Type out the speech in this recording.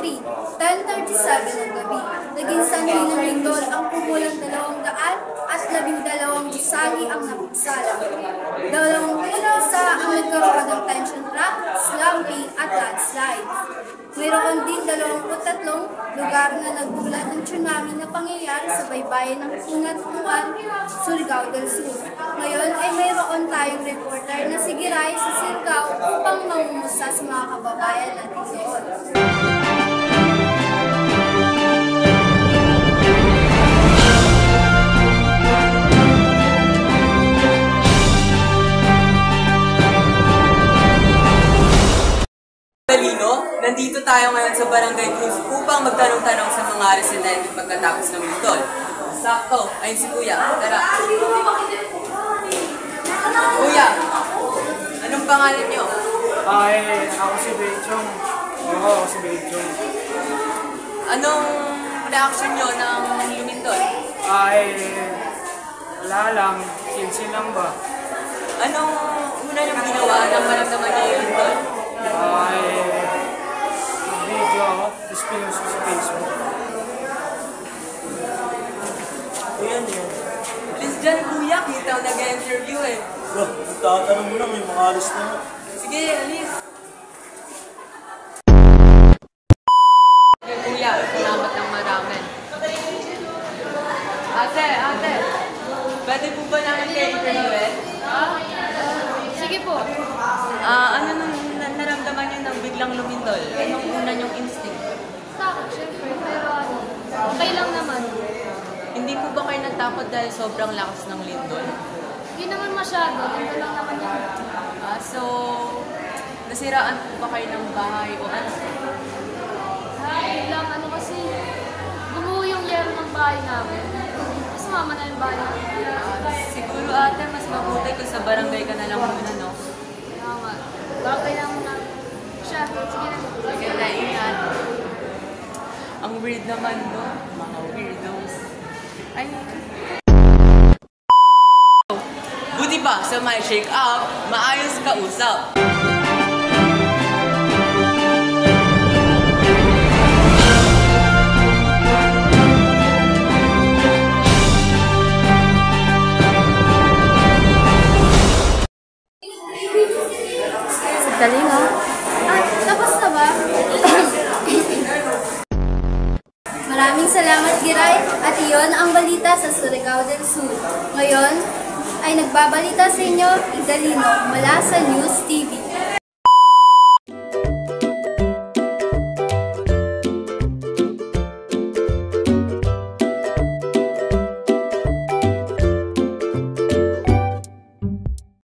3, 10:37 ng gabi, naging sanhi ng lindol ang kumulang 212 gusali ang napinsala. 21 ang nagkaroon ng tension trap, slumping at landslides. Mayroon din 23 lugar na nagdulot ng tsunami na pangyayari sa baybayin ng Punat-Pungan, Surigao del Sur. Ngayon ay mayroon tayong reporter na si Giray sa Surigao upang mangumusta sa mga kababayan natin doon. Nandito tayo ngayon sa Barangay Cruz upang magtanong-tanong sa mga residente pagkatapos ng lindol. Sakto, ayun si Kuya. Tara. Kuya, anong pangalan niyo? Ako si Beichong. Oo, ako si Beichong. Anong reaction niyo ng lumindol? Wala lang. Kinsin lang ba? Anong una niyong ginawa nang maramdaman niyo yung lindol? Video ako, tapos pinost ko sa Facebook. Ayan yun. Please dyan, Kuya. Kita ko nag-interview eh. Bro, tatanong mo lang, may mga alis na. Sige, alis. Okay, Kuya. Salamat ng marami. Ate. Pwede po ba namin kayo interviewin? Sige po. Ano nung naramdaman niyo ng biglang lumindol? Anong una niyong instinct? Takot, syempre. Pero okay lang naman. Hindi po ba kayo natakot dahil sobrang lakas ng lindol? Hindi naman masyado. Ito lang naman yan. So, nasiraan po ba kayo ng bahay o ano? Yun lang, kasi gumuho yung yero ng bahay namin. Mas mama na yung bahay namin. Siguro ate, mas mabuti kung sa barangay ka na lang muna, no? Tama. Bagay lang muna. Siya, sige na. Sige na, ingat. Ang weird naman, no? Mga weirdos. Ay. Buti pa, sa may shake up, maayos ka usap. Dali nga. Tapos na ba? Maraming salamat, Giray. At iyon ang balita sa Surigao del Sur. Ngayon ay nagbabalita sa inyo, Idalino, mula sa News TV.